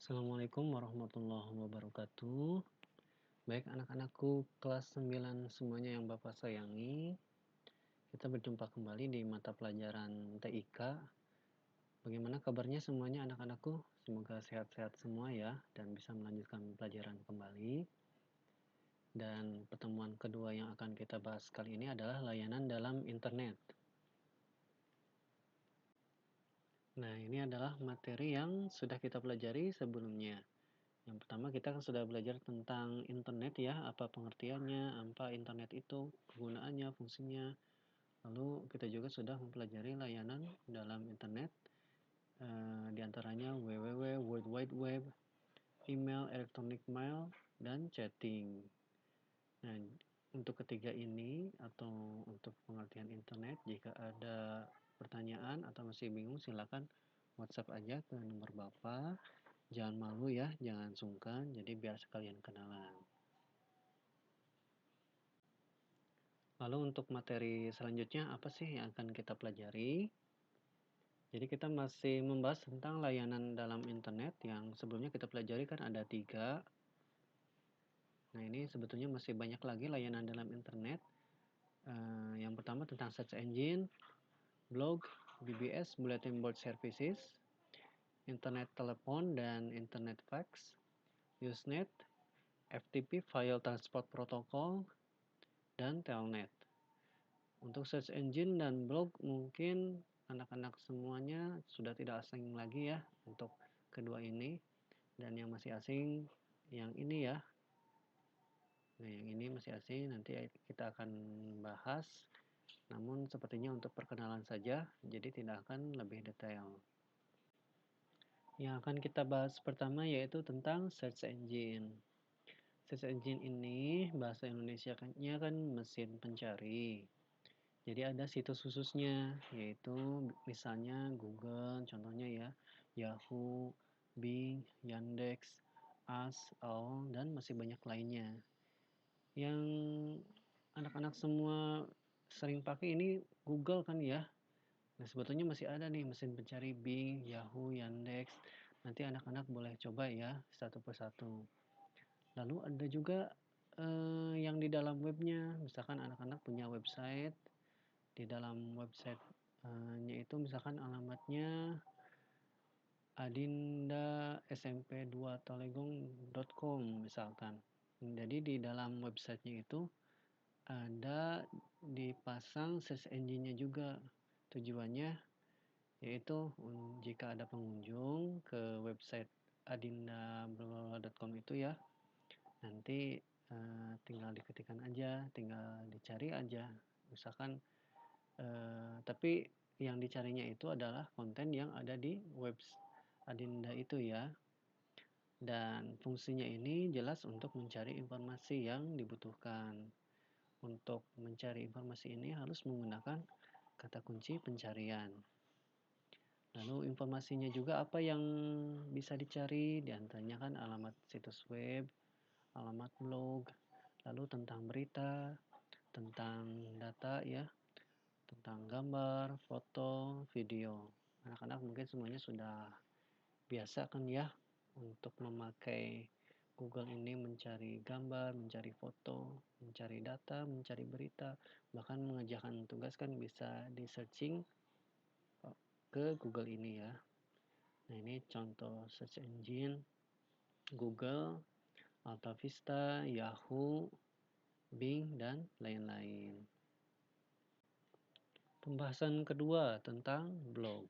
Assalamualaikum warahmatullahi wabarakatuh. Baik anak-anakku kelas 9 semuanya yang Bapak sayangi, kita berjumpa kembali di mata pelajaran TIK. Bagaimana kabarnya semuanya anak-anakku? Semoga sehat-sehat semua ya dan bisa melanjutkan pelajaran kembali. Dan pertemuan kedua yang akan kita bahas kali ini adalah layanan dalam internet. Nah, ini adalah materi yang sudah kita pelajari sebelumnya. Yang pertama kita kan sudah belajar tentang internet ya, apa pengertiannya, apa internet itu, kegunaannya, fungsinya. Lalu kita juga sudah mempelajari layanan dalam internet, di antaranya www, World Wide Web, email, electronic mail, dan chatting. Nah, untuk ketiga ini atau untuk pengertian internet, jika ada pertanyaan atau masih bingung silakan WhatsApp aja ke nomor Bapak. Jangan malu ya, jangan sungkan, jadi biar sekalian kenalan. Lalu untuk materi selanjutnya apa sih yang akan kita pelajari? Jadi kita masih membahas tentang layanan dalam internet yang sebelumnya kita pelajari kan ada 3. Nah ini sebetulnya masih banyak lagi layanan dalam internet. Yang pertama tentang search engine, blog, BBS, Bulletin Board Services, internet telepon dan internet fax, Usenet, FTP File Transport Protocol, dan Telnet. Untuk search engine dan blog mungkin anak-anak semuanya sudah tidak asing lagi ya untuk kedua ini. Dan yang masih asing yang ini ya. Nah yang ini masih asing, nanti kita akan bahas. Namun sepertinya untuk perkenalan saja, jadi tidak akan lebih detail. Yang akan kita bahas pertama yaitu tentang search engine. Search engine ini bahasa Indonesianya kan mesin pencari. Jadi ada situs khususnya, yaitu misalnya Google, contohnya ya, Yahoo, Bing, Yandex, Ask, AOL, dan masih banyak lainnya. Yang anak-anak semua sering pakai ini Google kan ya. Nah sebetulnya masih ada nih mesin pencari Bing, Yahoo, Yandex. Nanti anak-anak boleh coba ya satu persatu. Lalu ada juga yang di dalam webnya, misalkan anak-anak punya website. Di dalam website-nya itu misalkan alamatnya adinda smp2talegong.com misalkan. Jadi di dalam websitenya itu ada dipasang search engine-nya juga. Tujuannya yaitu jika ada pengunjung ke website adinda.com itu ya, nanti tinggal diketikkan aja, tinggal dicari aja. Misalkan tapi yang dicarinya itu adalah konten yang ada di web Adinda itu ya. Dan fungsinya ini jelas untuk mencari informasi yang dibutuhkan. Untuk mencari informasi ini harus menggunakan kata kunci pencarian. Lalu informasinya juga apa yang bisa dicari, di antaranya kan alamat situs web, alamat blog, lalu tentang berita, tentang data ya, tentang gambar, foto, video. Anak-anak mungkin semuanya sudah biasa kan ya untuk memakai Google ini mencari gambar, mencari foto, mencari data, mencari berita, bahkan mengerjakan tugas kan bisa di searching ke Google ini ya. Nah ini contoh search engine Google, AltaVista, Yahoo, Bing, dan lain-lain. Pembahasan kedua tentang blog.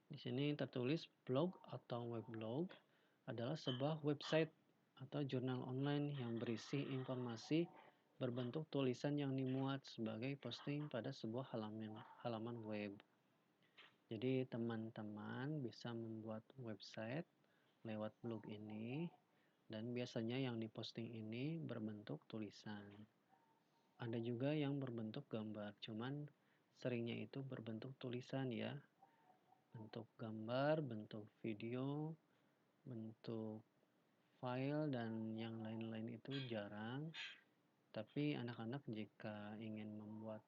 Di sini tertulis blog atau weblog adalah sebuah website atau jurnal online yang berisi informasi berbentuk tulisan yang dimuat sebagai posting pada sebuah halaman web. Jadi teman-teman bisa membuat website lewat blog ini dan biasanya yang diposting ini berbentuk tulisan. Ada juga yang berbentuk gambar, cuman seringnya itu berbentuk tulisan ya. Bentuk gambar, bentuk video, bentuk file, dan yang lain-lain itu jarang. Tapi anak-anak jika ingin membuat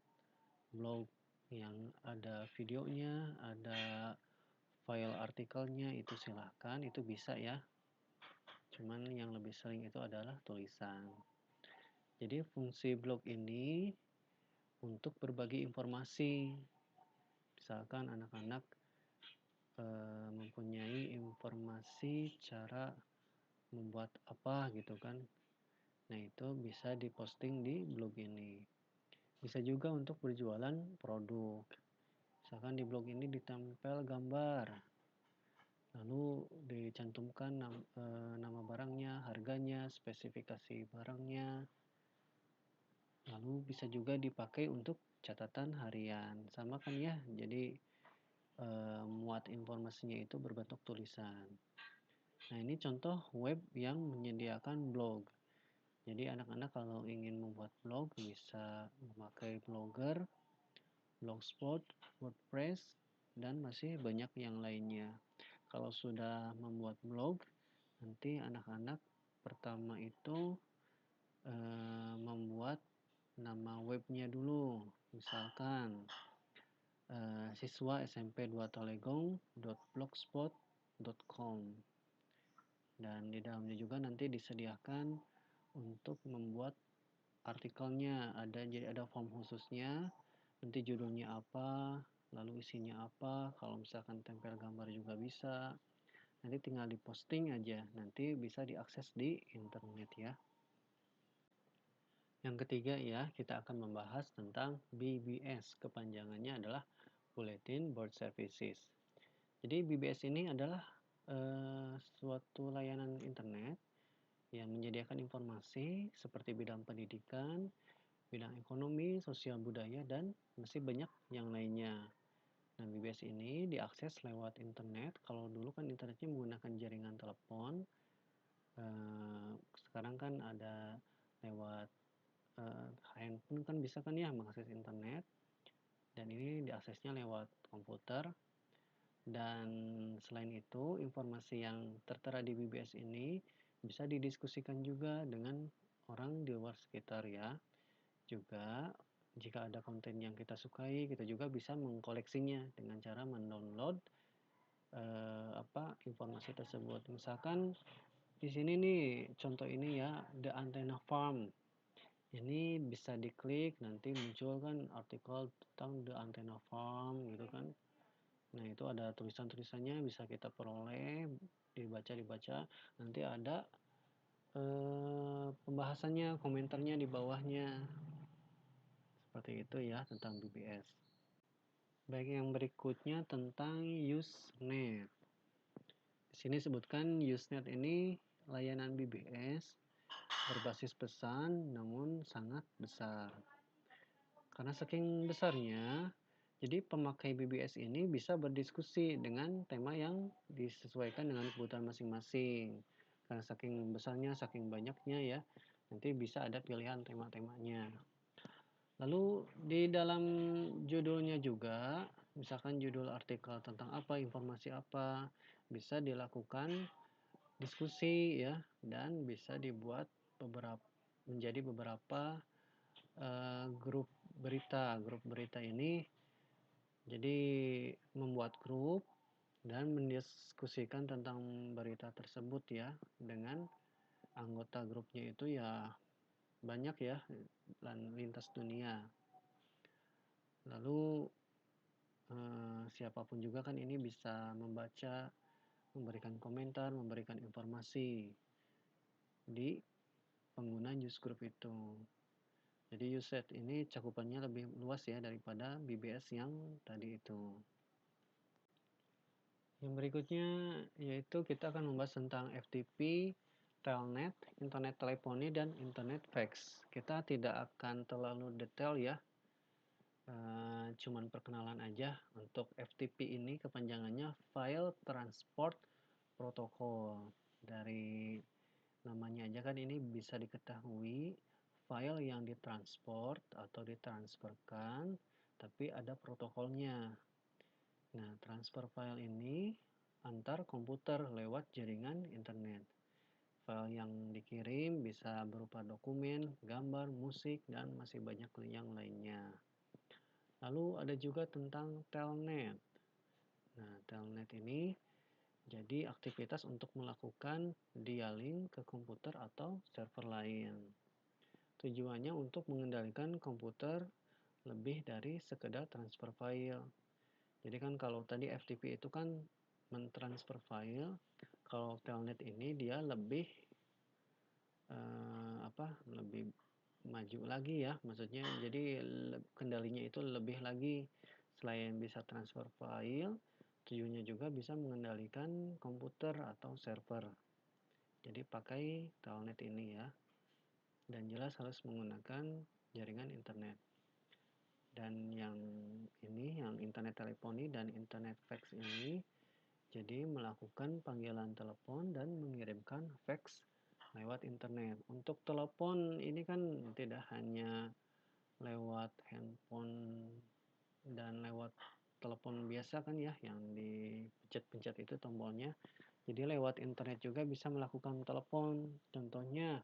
blog yang ada videonya, ada file artikelnya itu silahkan, itu bisa ya. Cuman yang lebih sering itu adalah tulisan. Jadi fungsi blog ini untuk berbagi informasi. Misalkan anak-anak mempunyai informasi cara membuat apa gitu kan. Nah, itu bisa diposting di blog ini. Bisa juga untuk berjualan produk. Misalkan di blog ini ditempel gambar, lalu dicantumkan nama barangnya, harganya, spesifikasi barangnya, lalu bisa juga dipakai untuk catatan harian. Sama kan ya, jadi muat informasinya itu berbentuk tulisan. Nah, ini contoh web yang menyediakan blog. Jadi anak-anak kalau ingin membuat blog bisa memakai Blogger, Blogspot, WordPress, dan masih banyak yang lainnya. Kalau sudah membuat blog, nanti anak-anak pertama itu membuat nama webnya dulu. Misalkan siswa SMP 2 Talegong.blogspot.com, dan di dalamnya juga nanti disediakan untuk membuat artikelnya, jadi ada form khususnya, nanti judulnya apa, lalu isinya apa, kalau misalkan tempel gambar juga bisa, nanti tinggal diposting aja, nanti bisa diakses di internet ya. Yang ketiga ya, kita akan membahas tentang BBS, kepanjangannya adalah Bulletin Board Services. Jadi BBS ini adalah suatu layanan internet yang menyediakan informasi seperti bidang pendidikan, bidang ekonomi, sosial budaya, dan masih banyak yang lainnya. Nah, BBS ini diakses lewat internet. Kalau dulu kan internetnya menggunakan jaringan telepon. Sekarang kan ada lewat handphone kan bisa kan ya mengakses internet. Dan ini diaksesnya lewat komputer. Dan selain itu, informasi yang tertera di BBS ini bisa didiskusikan juga dengan orang di luar sekitar ya. Juga jika ada konten yang kita sukai, kita juga bisa mengkoleksinya dengan cara mendownload informasi tersebut. Misalkan di sini nih contoh ini ya, The Antenna Farm. Ini bisa diklik, nanti muncul kan artikel tentang The Antenna Farm gitu kan. Nah, itu ada tulisan-tulisannya bisa kita peroleh, dibaca. Nanti ada pembahasannya, komentarnya di bawahnya. Seperti itu ya tentang BBS. Baik, yang berikutnya tentang Usenet. Di sini sebutkan Usenet ini layanan BBS berbasis pesan namun sangat besar. Karena saking besarnya, jadi pemakai BBS ini bisa berdiskusi dengan tema yang disesuaikan dengan kebutuhan masing-masing. Karena saking besarnya, saking banyaknya ya, nanti bisa ada pilihan tema-temanya. Lalu di dalam judulnya juga, misalkan judul artikel tentang apa, informasi apa, bisa dilakukan diskusi ya, dan bisa dibuat menjadi beberapa grup berita. Grup berita ini jadi membuat grup dan mendiskusikan tentang berita tersebut ya, dengan anggota grupnya itu ya banyak ya, lintas dunia. Lalu siapapun juga kan ini bisa membaca, memberikan komentar, memberikan informasi di pengguna newsgroup itu. Jadi Usenet ini cakupannya lebih luas ya daripada BBS yang tadi itu. Yang berikutnya yaitu kita akan membahas tentang FTP, Telnet, internet teleponi, dan internet fax. Kita tidak akan terlalu detail ya, cuman perkenalan aja. Untuk FTP ini kepanjangannya File Transport Protocol. Dari namanya aja kan ini bisa diketahui file yang ditransport atau ditransferkan, tapi ada protokolnya. Nah, transfer file ini antar komputer lewat jaringan internet. File yang dikirim bisa berupa dokumen, gambar, musik, dan masih banyak yang lainnya. Lalu ada juga tentang telnet. Nah, telnet ini jadi aktivitas untuk melakukan dialing ke komputer atau server lain. Tujuannya untuk mengendalikan komputer lebih dari sekedar transfer file. Jadi kan kalau tadi FTP itu kan mentransfer file, kalau telnet ini dia lebih lebih maju lagi ya, maksudnya jadi kendalinya itu lebih lagi selain bisa transfer file, tujuannya juga bisa mengendalikan komputer atau server. Jadi pakai telnet ini ya, dan jelas harus menggunakan jaringan internet. Dan yang ini, yang internet teleponi dan internet fax ini, jadi melakukan panggilan telepon dan mengirimkan fax lewat internet. Untuk telepon ini kan tidak hanya lewat handphone dan lewat telepon biasa kan ya, yang dipencet-pencet itu tombolnya. Jadi lewat internet juga bisa melakukan telepon. Contohnya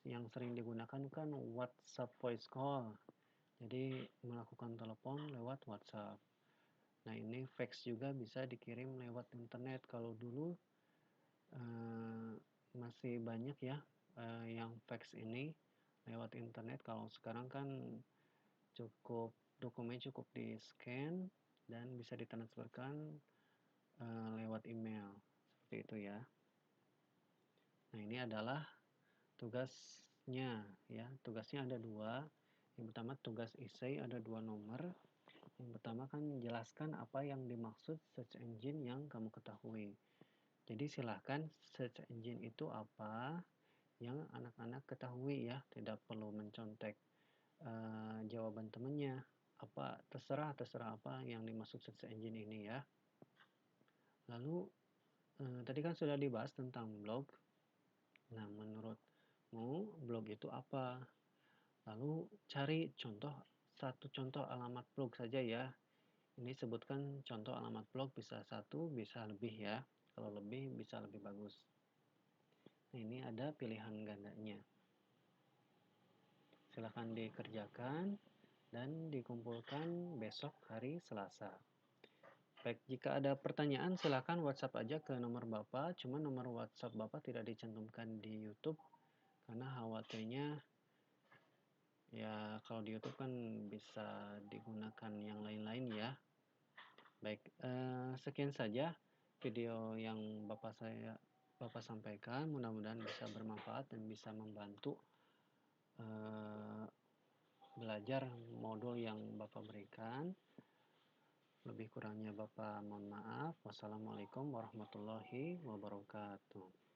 yang sering digunakan kan WhatsApp voice call. Jadi melakukan telepon lewat WhatsApp. Nah, ini fax juga bisa dikirim lewat internet. Kalau dulu masih banyak ya yang fax ini lewat internet. Kalau sekarang kan dokumen cukup di-scan dan bisa ditransferkan lewat email. Seperti itu ya. Nah, ini adalah tugasnya ya. Tugasnya ada 2. Yang pertama tugas essay ada 2 nomor. Yang pertama kan jelaskan apa yang dimaksud search engine yang kamu ketahui. Jadi silahkan search engine itu apa yang anak-anak ketahui ya, tidak perlu mencontek jawaban temannya. Terserah apa yang dimaksud search engine ini ya. Lalu tadi kan sudah dibahas tentang blog. Nah, menurutmu blog itu apa? Lalu cari satu contoh alamat blog saja ya. Ini sebutkan contoh alamat blog, bisa 1, bisa lebih ya. Kalau lebih bisa lebih bagus. Nah, ini ada pilihan gandanya. Silahkan dikerjakan dan dikumpulkan besok hari Selasa. Baik, jika ada pertanyaan silahkan WhatsApp aja ke nomor Bapak. Cuma nomor WhatsApp Bapak tidak dicantumkan di YouTube karena khawatirnya ya kalau di YouTube kan bisa digunakan yang lain-lain ya. Baik, sekian saja video yang Bapak sampaikan. Mudah-mudahan bisa bermanfaat dan bisa membantu belajar modul yang Bapak berikan. Lebih kurangnya Bapak mohon maaf. Wassalamualaikum warahmatullahi wabarakatuh.